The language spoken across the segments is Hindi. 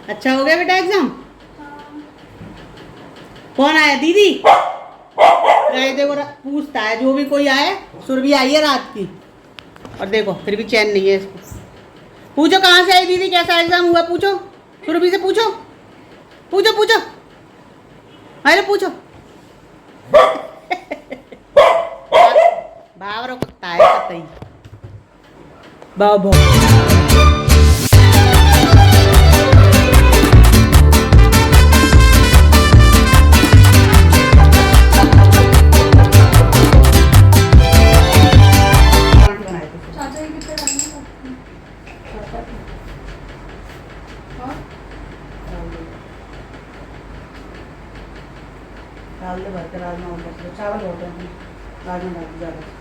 अच्छा हो गया बेटा एग्जाम? कौन आया? दीदी गए देखो पूछता है जो भी कोई आए। सुरभि आई है रात की और देखो फिर भी चैन नहीं है इसको। पूछो कहाँ से आई दीदी, कैसा एग्जाम हुआ? पूछो सुरभि से, पूछो पूछो पूछो, अरे पूछो। भावरो कुत्ता है कतई। बाबा डाल दे, भर के राजमा और बस चावल बहुत है, राजमा डाल दे ज़्यादा।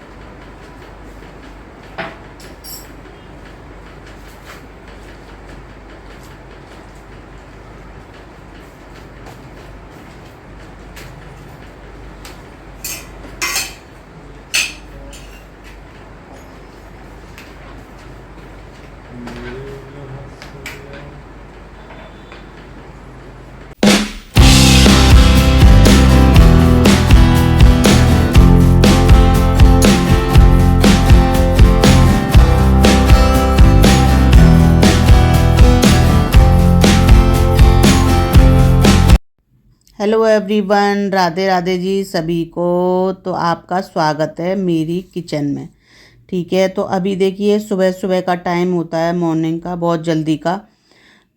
हेलो एवरीवन, राधे राधे जी सभी को। तो आपका स्वागत है मेरी किचन में। ठीक है, तो अभी देखिए सुबह सुबह का टाइम होता है, मॉर्निंग का, बहुत जल्दी का।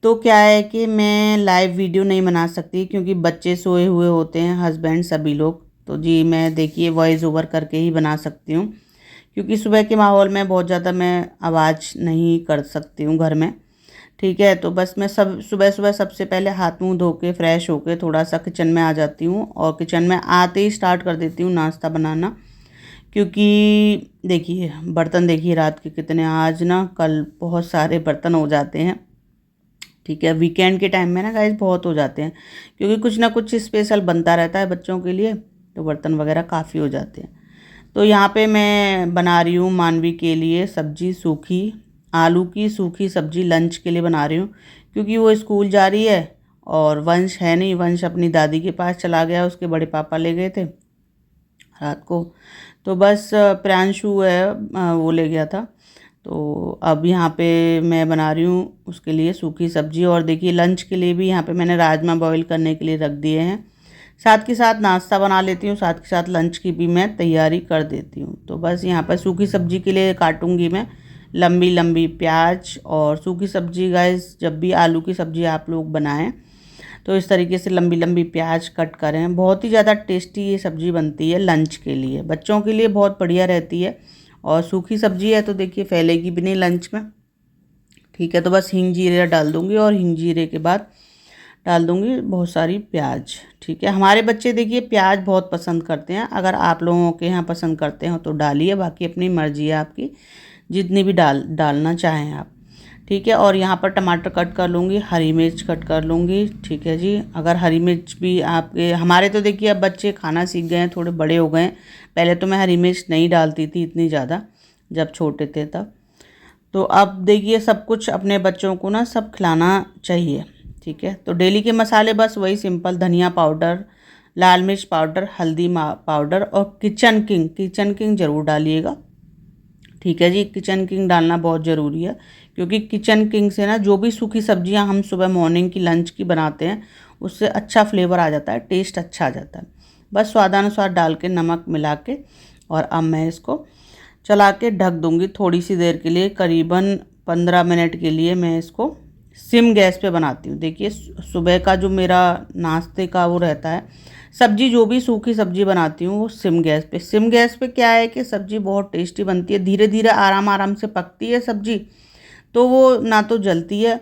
तो क्या है कि मैं लाइव वीडियो नहीं बना सकती क्योंकि बच्चे सोए हुए होते हैं, हस्बैंड सभी लोग। तो जी मैं देखिए वॉइस ओवर करके ही बना सकती हूँ क्योंकि सुबह के माहौल में बहुत ज़्यादा मैं आवाज़ नहीं कर सकती हूँ घर में। ठीक है, तो बस मैं सब सुबह सुबह सबसे पहले हाथ मुंह धो के फ्रेश होके थोड़ा सा किचन में आ जाती हूँ और किचन में आते ही स्टार्ट कर देती हूँ नाश्ता बनाना। क्योंकि देखिए बर्तन देखिए रात के कितने, आज ना कल बहुत सारे बर्तन हो जाते हैं। ठीक है, वीकेंड के टाइम में ना गाइस बहुत हो जाते हैं क्योंकि कुछ ना कुछ स्पेशल बनता रहता है बच्चों के लिए, तो बर्तन वगैरह काफ़ी हो जाते हैं। तो यहाँ पे मैं बना रही हूँ मानवी के लिए सब्जी, सूखी आलू की सूखी सब्जी लंच के लिए बना रही हूँ क्योंकि वो स्कूल जा रही है और वंश है नहीं, वंश अपनी दादी के पास चला गया, उसके बड़े पापा ले गए थे रात को। तो बस प्रियांशु है वो ले गया था। तो अब यहाँ पे मैं बना रही हूँ उसके लिए सूखी सब्जी और देखिए लंच के लिए भी यहाँ पे मैंने राजमा बॉईल करने के लिए रख दिए हैं। साथ के साथ नाश्ता बना लेती हूँ, साथ के साथ लंच की भी मैं तैयारी कर देती हूँ। तो बस यहाँ पर सूखी सब्जी के लिए काटूंगी मैं लंबी लंबी प्याज। और सूखी सब्जी गाइस जब भी आलू की सब्जी आप लोग बनाएं तो इस तरीके से लंबी लंबी प्याज कट करें, बहुत ही ज़्यादा टेस्टी ये सब्ज़ी बनती है लंच के लिए, बच्चों के लिए बहुत बढ़िया रहती है। और सूखी सब्जी है तो देखिए फैलेगी भी नहीं लंच में। ठीक है, तो बस हींग जीरे डाल दूँगी और हींग जीरे के बाद डाल दूँगी बहुत सारी प्याज। ठीक है, हमारे बच्चे देखिए प्याज बहुत पसंद करते हैं, अगर आप लोगों के यहाँ पसंद करते हो तो डालिए, बाकी अपनी मर्ज़ी है आपकी, जितनी भी डालना चाहें आप। ठीक है, और यहाँ पर टमाटर कट कर लूँगी, हरी मिर्च कट कर लूँगी। ठीक है जी, अगर हरी मिर्च भी आपके, हमारे तो देखिए अब बच्चे खाना सीख गए हैं, थोड़े बड़े हो गए हैं। पहले तो मैं हरी मिर्च नहीं डालती थी इतनी ज़्यादा जब छोटे थे तब। तो अब देखिए सब कुछ अपने बच्चों को ना सब खिलाना चाहिए। ठीक है, तो डेली के मसाले बस वही सिंपल, धनिया पाउडर, लाल मिर्च पाउडर, हल्दी पाउडर और किचन किंग ज़रूर डालिएगा। ठीक है जी, किचन किंग डालना बहुत ज़रूरी है क्योंकि किचन किंग से ना जो भी सूखी सब्जियां हम सुबह मॉर्निंग की लंच की बनाते हैं उससे अच्छा फ्लेवर आ जाता है, टेस्ट अच्छा आ जाता है। बस स्वादानुसार डाल के नमक मिला के और अब मैं इसको चला के ढक दूँगी थोड़ी सी देर के लिए, करीबन 15 मिनट के लिए मैं इसको सिम गैस पे बनाती हूँ। देखिए सुबह का जो मेरा नाश्ते का वो रहता है, सब्जी जो भी सूखी सब्जी बनाती हूँ वो सिम गैस पे क्या है कि सब्जी बहुत टेस्टी बनती है, धीरे धीरे आराम आराम से पकती है सब्जी, तो वो ना तो जलती है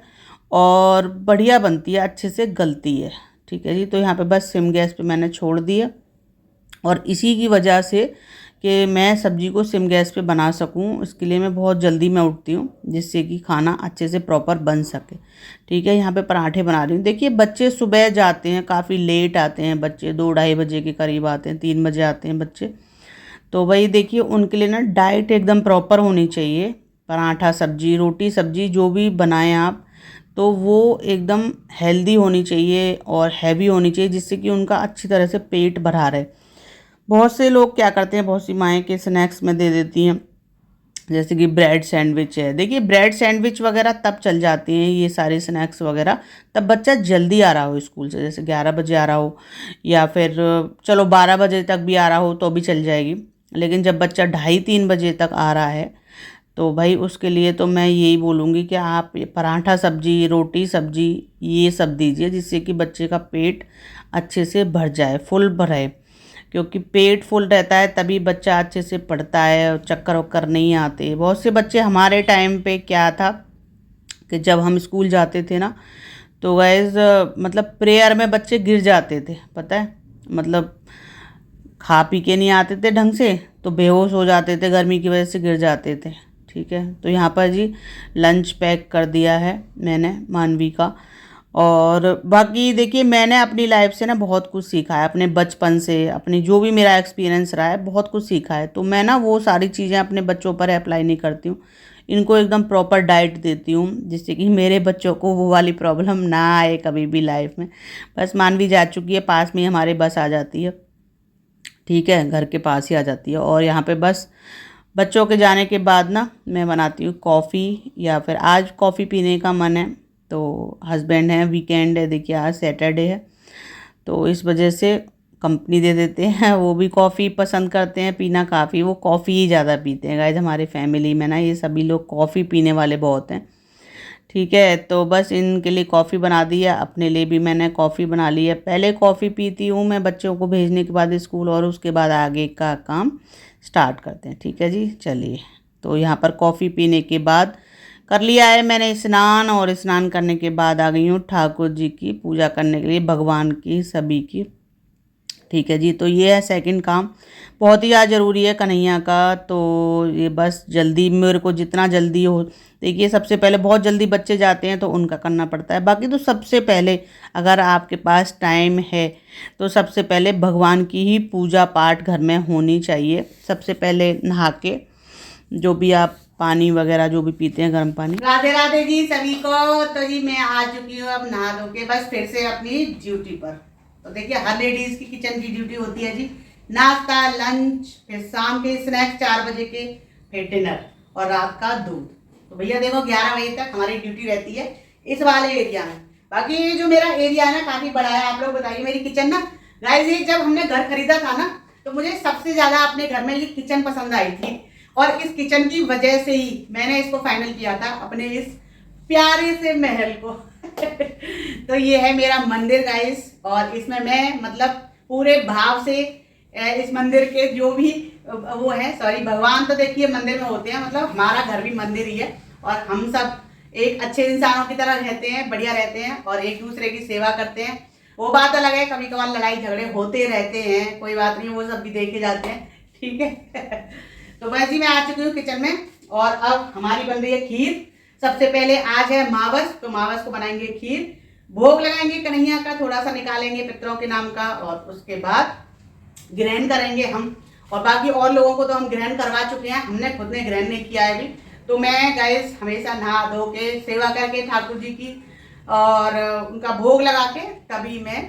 और बढ़िया बनती है, अच्छे से गलती है। ठीक है जी, तो यहाँ पे बस सिम गैस पे मैंने छोड़ दिया और इसी की वजह से कि मैं सब्ज़ी को सिम गैस पे बना सकूं, इसके लिए मैं बहुत जल्दी मैं उठती हूँ जिससे कि खाना अच्छे से प्रॉपर बन सके। ठीक है, यहाँ पे पराठे बना रही हूँ। देखिए बच्चे सुबह जाते हैं, काफ़ी लेट आते हैं बच्चे, 2-2:30 बजे के करीब आते हैं, 3 बजे आते हैं बच्चे। तो वही देखिए उनके लिए ना डाइट एकदम प्रॉपर होनी चाहिए, पराठा सब्जी रोटी सब्जी जो भी बनाएं आप तो वो एकदम हेल्दी होनी चाहिए और हैवी होनी चाहिए, जिससे कि उनका अच्छी तरह से पेट भरा रहे। बहुत से लोग क्या करते हैं, बहुत सी माएँ के स्नैक्स में दे देती हैं, जैसे कि ब्रेड सैंडविच है। देखिए ब्रेड सैंडविच वगैरह तब चल जाती हैं, ये सारे स्नैक्स वगैरह, तब बच्चा जल्दी आ रहा हो स्कूल से, जैसे 11 बजे आ रहा हो या फिर चलो 12 बजे तक भी आ रहा हो तो भी चल जाएगी। लेकिन जब बच्चा 2:30-3 बजे तक आ रहा है तो भाई उसके लिए तो मैं यही बोलूँगी कि आप ये पराठा सब्जी, रोटी सब्जी ये सब दीजिए, जिससे कि बच्चे का पेट अच्छे से भर जाए, फुल भरे। क्योंकि पेट फुल रहता है तभी बच्चा अच्छे से पढ़ता है और चक्कर वक्कर नहीं आते। बहुत से बच्चे, हमारे टाइम पे क्या था कि जब हम स्कूल जाते थे ना, तो गाइस मतलब प्रेयर में बच्चे गिर जाते थे, पता है, मतलब खा पी के नहीं आते थे ढंग से तो बेहोश हो जाते थे, गर्मी की वजह से गिर जाते थे। ठीक है, तो यहाँ पर जी लंच पैक कर दिया है मैंने मानवी का। और बाकी देखिए मैंने अपनी लाइफ से ना बहुत कुछ सीखा है, अपने बचपन से, अपनी जो भी मेरा एक्सपीरियंस रहा है बहुत कुछ सीखा है। तो मैं ना वो सारी चीज़ें अपने बच्चों पर अप्लाई नहीं करती हूँ, इनको एकदम प्रॉपर डाइट देती हूँ, जिससे कि मेरे बच्चों को वो वाली प्रॉब्लम ना आए कभी भी लाइफ में। बस मानवी जा चुकी है, पास में ही हमारे बस आ जाती है, ठीक है, घर के पास ही आ जाती है। और यहाँ पे बस बच्चों के जाने के बाद ना मैं बनाती हूँ कॉफ़ी, या फिर आज कॉफ़ी पीने का मन है तो हस्बैंड है, वीकेंड है, देखिए आज सैटरडे है तो इस वजह से कंपनी दे देते हैं। वो भी कॉफ़ी पसंद करते हैं पीना, काफ़ी वो कॉफ़ी ही ज़्यादा पीते हैं गाइस। हमारे फैमिली में ना ये सभी लोग कॉफ़ी पीने वाले बहुत हैं, ठीक है। तो बस इनके लिए कॉफ़ी बना दी है, अपने लिए भी मैंने कॉफ़ी बना ली है। पहले कॉफ़ी पीती हूँ मैं बच्चों को भेजने के बाद स्कूल, और उसके बाद आगे का काम स्टार्ट करते हैं, ठीक है जी। चलिए, तो यहाँ पर कॉफ़ी पीने के बाद कर लिया है मैंने स्नान, और स्नान करने के बाद आ गई हूँ ठाकुर जी की पूजा करने के लिए, भगवान की सभी की, ठीक है जी। तो ये है सेकंड काम, बहुत ही ज़्यादा ज़रूरी है कन्हैया का। तो ये बस जल्दी, मेरे को जितना जल्दी हो, देखिए सबसे पहले बहुत जल्दी बच्चे जाते हैं तो उनका करना पड़ता है। बाकी तो सबसे पहले अगर आपके पास टाइम है तो सबसे पहले भगवान की ही पूजा पाठ घर में होनी चाहिए। सबसे पहले नहा के, जो भी आप पानी वगैरह जो भी पीते हैं गर्म पानी। राधे राधे जी सभी को। तो जी मैं आ चुकी हूँ अब नहा धो के, बस फिर से अपनी ड्यूटी पर। तो देखिए हर लेडीज की किचन की ड्यूटी होती है जी, नाश्ता, लंच, फिर शाम के स्नैक्स 4 बजे के, फिर डिनर और रात का दूध। तो भैया देखो 11 बजे तक हमारी ड्यूटी रहती है इस वाले एरिया में। बाकी ये जो मेरा एरिया है ना काफी बड़ा है, आप लोग बताइए मेरी किचन ना गाइस, ये जब हमने घर खरीदा था ना तो मुझे सबसे ज्यादा अपने घर में ये किचन पसंद आई थी, और इस किचन की वजह से ही मैंने इसको फाइनल किया था अपने इस प्यारे से महल को। तो ये है मेरा मंदिर गाइस, और इसमें मैं मतलब पूरे भाव से इस मंदिर के जो भी वो है, सॉरी भगवान तो देखिए मंदिर में होते हैं, मतलब हमारा घर भी मंदिर ही है, और हम सब एक अच्छे इंसानों की तरह रहते हैं, बढ़िया रहते हैं और एक दूसरे की सेवा करते हैं। वो बात अलग है, कभी कभार लड़ाई झगड़े होते रहते हैं, कोई बात नहीं, वो सब भी देखे जाते हैं, ठीक है। तो वैसे ही मैं आ चुकी हूँ किचन में, और अब हमारी बन रही है खीर। सबसे पहले आज है मावस, तो मावस को बनाएंगे खीर, भोग लगाएंगे कन्हैया का, थोड़ा सा निकालेंगे पितरों के नाम का, और उसके बाद ग्रहण करेंगे हम। और बाकी और लोगों को तो हम ग्रहण करवा चुके हैं, हमने खुद ने ग्रहण नहीं किया है अभी। तो मैं गाइस हमेशा नहा धो के सेवा करके ठाकुर जी की और उनका भोग लगा के तभी मैं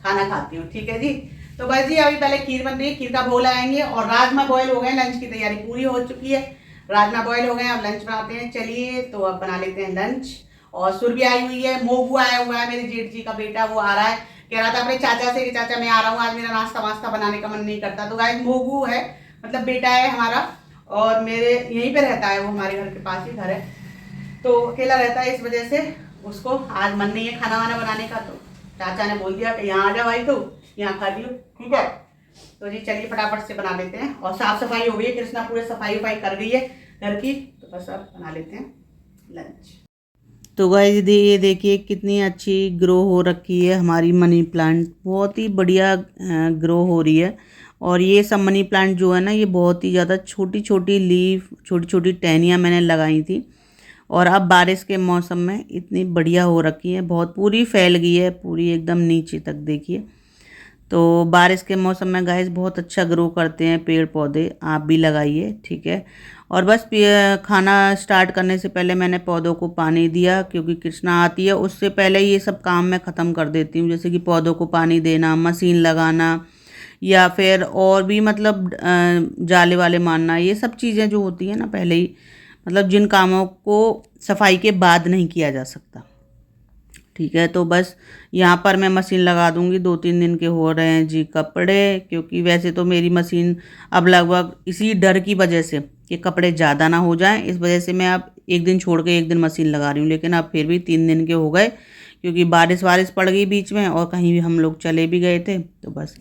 खाना खाती हूँ, ठीक है जी। तो बस जी अभी पहले खीर बन रही है, खीर का भोग लगाएंगे, और राजमा बॉयल हो गए, लंच की तैयारी पूरी हो चुकी है, राजमा बॉयल हो गए, अब लंच बनाते हैं। चलिए तो अब बना लेते हैं लंच। और सुरभि आई हुई है, मोगू आया हुआ है, मेरे जेठ जी का बेटा, वो आ रहा है, कह रहा था अपने चाचा से कि चाचा मैं आ रहा हूँ, आज मेरा नाश्ता वास्ता बनाने का मन नहीं करता। तो गाइस मोगू है, मतलब बेटा है हमारा, और मेरे यहीं पे रहता है, वो हमारे घर के पास ही घर है, तो अकेला रहता है, इस वजह से उसको आज मन नहीं है खाना वाना बनाने का। तो चाचा ने बोल दिया कि यहाँ आ जा भाई, तू यहाँ खा लियो, ठीक है। तो जी चलिए फटाफट से बना लेते हैं, और साफ सफाई हो गई है, कृष्णा पूरे सफाई वफाई कर गई है घर की, तो बस अब बना लेते हैं लंच। तो गाइस ये देखिए कितनी अच्छी ग्रो हो रखी है हमारी मनी प्लांट, बहुत ही बढ़िया ग्रो हो रही है। और ये सब मनी प्लांट जो है ना, ये बहुत ही ज़्यादा छोटी छोटी लीफ, छोटी छोटी टहनियाँ मैंने लगाई थी, और अब बारिश के मौसम में इतनी बढ़िया हो रखी है, बहुत पूरी फैल गई है, पूरी एकदम नीचे तक देखिए। तो बारिश के मौसम में गाइस बहुत अच्छा ग्रो करते हैं पेड़ पौधे, आप भी लगाइए, ठीक है। और बस खाना स्टार्ट करने से पहले मैंने पौधों को पानी दिया, क्योंकि कृष्णा आती है उससे पहले ये सब काम मैं ख़त्म कर देती हूँ, जैसे कि पौधों को पानी देना, मशीन लगाना, या फिर और भी मतलब जाले वाले मारना, ये सब चीज़ें जो होती हैं ना पहले ही, मतलब जिन कामों को सफाई के बाद नहीं किया जा सकता, ठीक है। तो बस यहाँ पर मैं मशीन लगा दूँगी, 2-3 दिन के हो रहे हैं जी कपड़े, क्योंकि वैसे तो मेरी मशीन अब लगभग इसी डर की वजह से कि कपड़े ज़्यादा ना हो जाएं, इस वजह से मैं अब एक दिन छोड़ के एक दिन मशीन लगा रही हूँ, लेकिन अब फिर भी 3 दिन के हो गए, क्योंकि बारिश वारिश पड़ गई बीच में और कहीं भी हम लोग चले भी गए थे, तो बस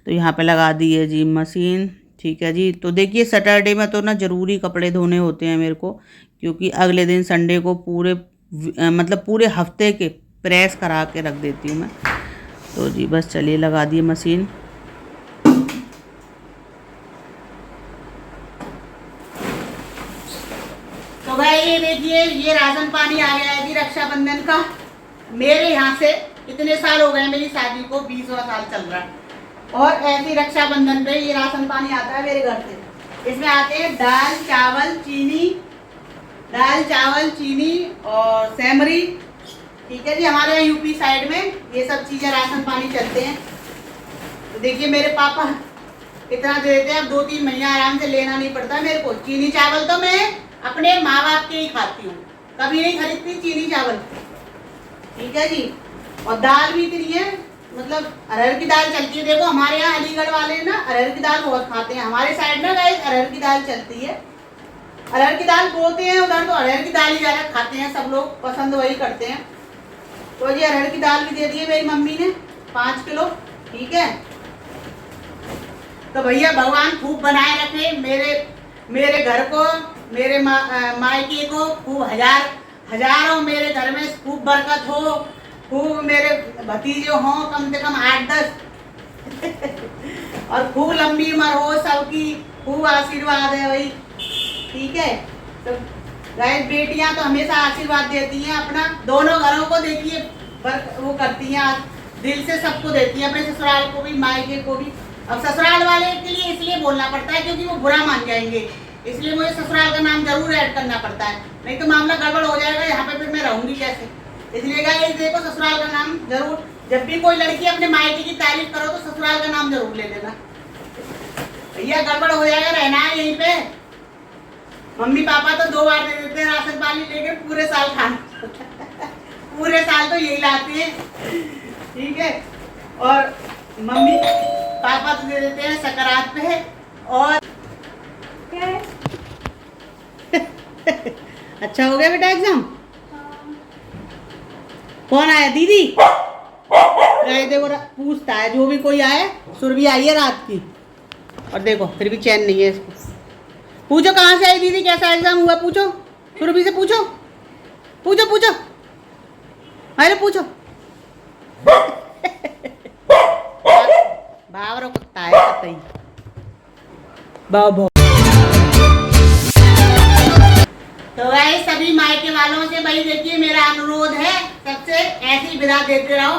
तो यहाँ पे लगा दी है जी मशीन, ठीक है जी। तो देखिए सैटरडे में तो ना ज़रूरी कपड़े धोने होते हैं मेरे को, क्योंकि अगले दिन संडे को पूरे मतलब पूरे हफ्ते के प्रेस करा के रख देती हूँ मैं। तो जी बस चलिए लगा दिए मशीन। तो भाई ये देखिए ये राशन पानी आ गया है जी रक्षाबंधन का। मेरे यहाँ से इतने साल हो गए मेरी शादी को, 20वां साल चल रहा है, और ऐसी रक्षाबंधन पे ये राशन पानी आता है मेरे घर से। इसमें आते हैं दाल चावल चीनी और सेमरी, ठीक है जी। हमारे यहाँ यूपी साइड में ये सब चीज़ें राशन पानी चलते हैं। तो देखिए मेरे पापा इतना दे देते हैं, अब 2-3 महीने आराम से लेना नहीं पड़ता मेरे को। चीनी चावल तो मैं अपने माँ बाप के ही खाती हूँ, कभी नहीं खरीदती चीनी चावल, ठीक है जी। और दाल भी इतनी है, मतलब अरहर की दाल चलती है। देखो हमारे यहाँ अलीगढ़ वाले ना अरहर की दाल बहुत खाते हैं, हमारे साइड में गाइस अरहर की दाल चलती है। अरहर की दाल बोते हैं उधर, तो अरहर की दाल ही ज़्यादा खाते हैं सब लोग, पसंद वही करते हैं। तो जी अरहर की दाल भी दे दी है मेरी मम्मी ने 5 किलो, ठीक है। तो भैया भगवान खूब बनाए रखे मेरे घर को, मेरे मायके को, खूब हजारों मेरे घर में खूब बरकत हो, खूब मेरे भतीजे हों कम से कम 8-10 और खूब लंबी उम्र हो सबकी, खूब आशीर्वाद है भाई, ठीक है। तो गाइस बेटियां तो हमेशा आशीर्वाद देती हैं अपना, दोनों घरों को देखिए वो करती हैं, दिल से सबको देती हैं, अपने ससुराल को भी मायके को भी। अब ससुराल वाले के लिए इसलिए बोलना पड़ता है क्योंकि वो बुरा मान जाएंगे, इसलिए मुझे ससुराल का नाम जरूर ऐड करना पड़ता है, नहीं तो मामला गड़बड़ हो जाएगा यहाँ पे, फिर मैं रहूंगी कैसे। इसलिए गाइस देखो ससुराल का नाम जरूर, जब भी कोई लड़की अपने मायके की तारीफ करो तो ससुराल का नाम जरूर ले लेना, भैया गड़बड़ हो जाएगा, रहना है यहीं पे। मम्मी पापा तो 2 बार दे देते हैं राशन पानी, लेकर पूरे साल खाना पूरे साल तो यही लाते हैं, ठीक है। और मम्मी पापा तो दे देते हैं सकरात पे, और क्या है अच्छा हो गया बेटा एग्जाम? कौन आया? दीदी गए देखो पूछता है, जो भी कोई आए, सुरभि आई है रात की, और देखो फिर भी चैन नहीं है इसको। पूछो कहाँ से आई दीदी, कैसा एग्जाम हुआ, पूछो सुरभि से, पूछो अरे पूछो बावरो कुत्ता है कतई बाबो। तो गाइस सभी मायके वालों से भाई देखिए मेरा अनुरोध है, सबसे ऐसी विदा देते रहो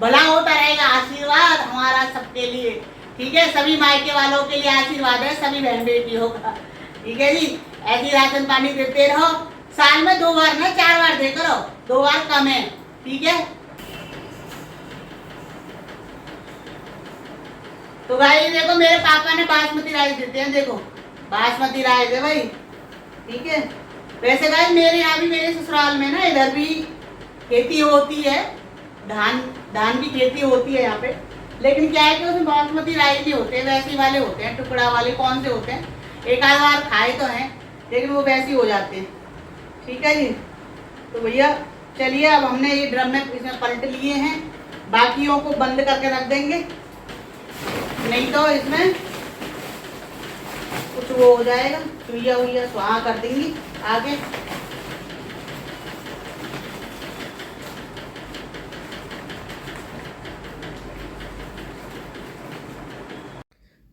भला होता रहेगा, आशीर्वाद हमारा सबके लिए, ठीक है। सभी मायके वालों के लिए आशीर्वाद है, सभी बहन बेटियों का, ठीक है जी। ऐसी राशन पानी देते रहो, साल में 2 बार ना 4 बार देते रहो, 2 बार कम है, ठीक है। तो भाई देखो मेरे पापा ने बासमती राइस देते हैं, देखो बासमती राइस है भाई, ठीक है। वैसे गाइस मेरे यहाँ भी, मेरे ससुराल में ना इधर भी खेती होती है, धान की खेती होती है यहाँ पे, लेकिन क्या है कि उसमें बासमती राइस नहीं होते, वैसे वाले होते हैं, टुकड़ा वाले कौन से होते हैं, एक आध बार खाए तो हैं, लेकिन वो वैसे हो जाते हैं, ठीक है जी। तो भैया चलिए अब हमने ये ड्रम में इसमें पलट लिए हैं, बाकियों को बंद करके रख देंगे, नहीं तो इसमें कुछ वो हो जाएगा, चुईया सुहा कर देंगी आगे।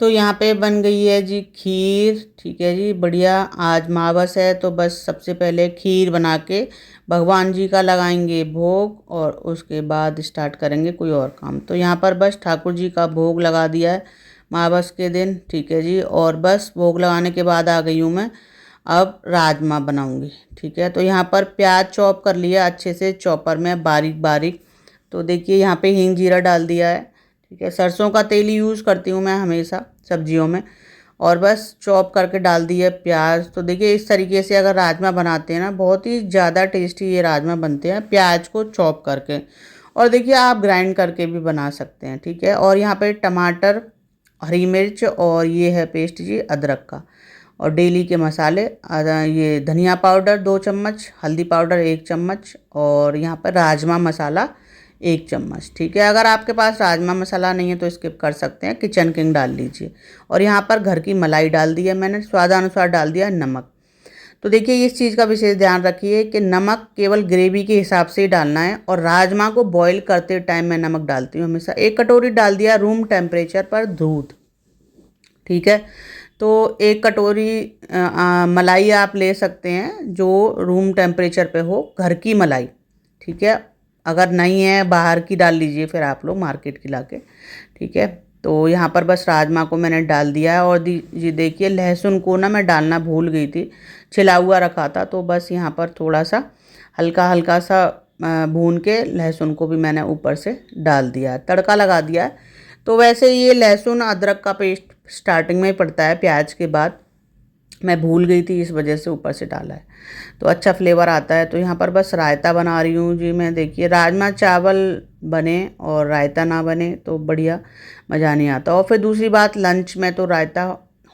तो यहाँ पे बन गई है जी खीर। ठीक है जी, बढ़िया। आज मावस है तो बस सबसे पहले खीर बना के भगवान जी का लगाएंगे भोग और उसके बाद स्टार्ट करेंगे कोई और काम। तो यहाँ पर बस ठाकुर जी का भोग लगा दिया है मावस के दिन। ठीक है जी, और बस भोग लगाने के बाद आ गई हूँ मैं अब राजमा बनाऊंगी। ठीक है, तो यहाँ पर प्याज चॉप कर लिया अच्छे से चॉपर में बारीक बारीक। तो देखिए यहाँ पे हींग जीरा डाल दिया है। ठीक है, सरसों का तेल यूज़ करती हूँ मैं हमेशा सब्जियों में। और बस चॉप करके डाल दिया प्याज। तो देखिए इस तरीके से अगर राजमा बनाते हैं ना, बहुत ही ज़्यादा टेस्टी ये राजमा बनते हैं प्याज को चॉप करके। और देखिए आप ग्राइंड करके भी बना सकते हैं। ठीक है, और यहाँ पे टमाटर, हरी मिर्च और ये है पेस्ट जी अदरक का। और डेली के मसाले, ये धनिया पाउडर 2 चम्मच, हल्दी पाउडर 1 चम्मच और यहाँ पर राजमा मसाला 1 चम्मच। ठीक है, अगर आपके पास राजमा मसाला नहीं है तो स्किप कर सकते हैं, किचन किंग डाल लीजिए। और यहाँ पर घर की मलाई डाल दी है मैंने, स्वादानुसार डाल दिया नमक। तो देखिए इस चीज़ का विशेष ध्यान रखिए कि नमक केवल ग्रेवी के हिसाब से ही डालना है। और राजमा को बॉईल करते टाइम मैं नमक डालती हूँ हमेशा। 1 कटोरी डाल दिया रूम टेम्परेचर पर दूध। ठीक है, तो 1 कटोरी मलाई आप ले सकते हैं जो रूम टेम्परेचर पे हो, घर की मलाई। ठीक है, अगर नहीं है बाहर की डाल लीजिए फिर आप लोग मार्केट की लाके। ठीक है, तो यहाँ पर बस राजमा को मैंने डाल दिया है। और जी देखिए लहसुन को ना मैं डालना भूल गई थी, छिला हुआ रखा था। तो बस यहाँ पर थोड़ा सा हल्का हल्का सा भून के लहसुन को भी मैंने ऊपर से डाल दिया, तड़का लगा दिया है। तो वैसे ये लहसुन अदरक का पेस्ट स्टार्टिंग में ही पड़ता है प्याज के बाद, मैं भूल गई थी इस वजह से ऊपर से डाला है, तो अच्छा फ्लेवर आता है। तो यहाँ पर बस रायता बना रही हूँ जी मैं। देखिए राजमा चावल बने और रायता ना बने तो बढ़िया मज़ा नहीं आता। और फिर दूसरी बात, लंच में तो रायता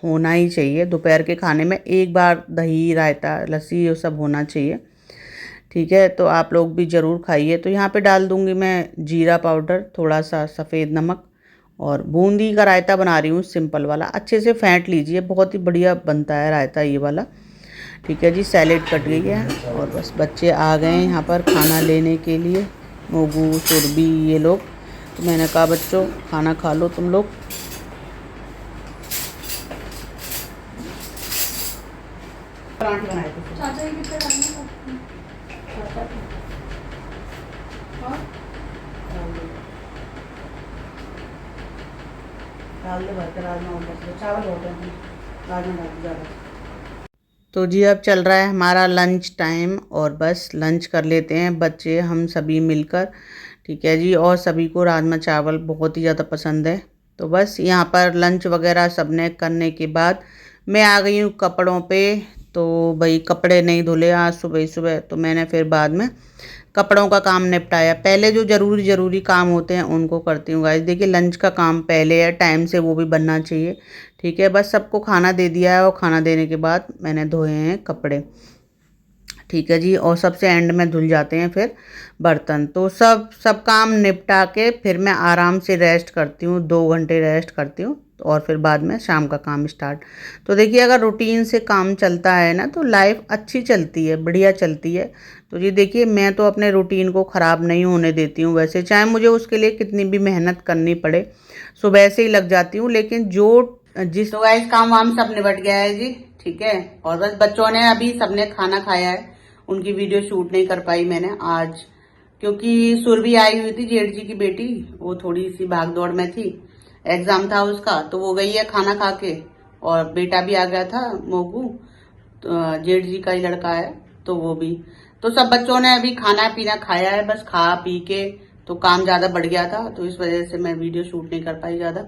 होना ही चाहिए। दोपहर के खाने में एक बार दही रायता लस्सी ये सब होना चाहिए। ठीक है, तो आप लोग भी ज़रूर खाइए। तो यहाँ पे डाल दूँगी मैं जीरा पाउडर, थोड़ा सा सफ़ेद नमक और बूंदी का रायता बना रही हूँ सिंपल वाला। अच्छे से फेंट लीजिए, बहुत ही बढ़िया बनता है रायता ये वाला। ठीक है जी, सैलेड कट गई है और बस बच्चे आ गए हैं यहाँ पर खाना लेने के लिए, मोगू सुरभि ये लोग। तो मैंने कहा बच्चों खाना खा लो तुम लोग। पराठे बनाए थे चाचा जी, कितने डाल दे भर के राजमा, ऊपर चावल बहुत है राजमा डाल दे ज़्यादा। तो जी अब चल रहा है हमारा लंच टाइम और बस लंच कर लेते हैं बच्चे हम सभी मिलकर। ठीक है जी, और सभी को राजमा चावल बहुत ही ज़्यादा पसंद है। तो बस यहाँ पर लंच वगैरह सबने करने के बाद मैं आ गई हूँ कपड़ों पे। तो भाई कपड़े नहीं धुले आज सुबह सुबह, तो मैंने फिर बाद में कपड़ों का काम निपटाया। पहले जो ज़रूरी काम होते हैं उनको करती हूँ गाइस। देखिए लंच का काम पहले है, टाइम से वो भी बनना चाहिए। ठीक है, बस सबको खाना दे दिया है और खाना देने के बाद मैंने धोए हैं कपड़े। ठीक है जी, और सबसे एंड में धुल जाते हैं फिर बर्तन। तो सब काम निपटा के फिर मैं आराम से रेस्ट करती हूँ, 2 घंटे रेस्ट करती हूँ और फिर बाद में शाम का काम स्टार्ट। तो देखिए अगर रूटीन से काम चलता है ना तो लाइफ अच्छी चलती है, बढ़िया चलती है। तो जी देखिए मैं तो अपने रूटीन को ख़राब नहीं होने देती हूँ वैसे, चाहे मुझे उसके लिए कितनी भी मेहनत करनी पड़े। सुबह से ही लग जाती हूँ, लेकिन जिस तो गाइस काम वाम सब निबट गया है जी। ठीक है, और बस बच्चों ने अभी सबने खाना खाया है, उनकी वीडियो शूट नहीं कर पाई मैंने आज, क्योंकि सुरभि आई हुई थी जेठ जी की बेटी, वो थोड़ी सी भाग दौड़ में थी, एग्जाम था उसका, तो वो गई है खाना खा के। और बेटा भी आ गया था मोगू, तो जेठ जी का ही लड़का है, तो वो भी। तो सब बच्चों ने अभी खाना पीना खाया है, बस खा पी के तो काम ज्यादा बढ़ गया था, तो इस वजह से मैं वीडियो शूट नहीं कर पाई ज्यादा।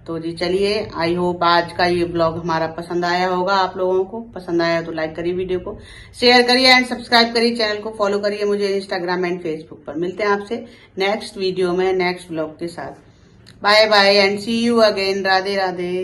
तो जी चलिए, आई होप आज का ये ब्लॉग हमारा पसंद आया होगा। आप लोगों को पसंद आया तो लाइक करिए, वीडियो को शेयर करिए एंड सब्सक्राइब करिए, चैनल को फॉलो करिए मुझे इंस्टाग्राम एंड फेसबुक पर। मिलते हैं आपसे नेक्स्ट वीडियो में नेक्स्ट ब्लॉग के साथ। Bye bye and see you again. Radhe Radhe.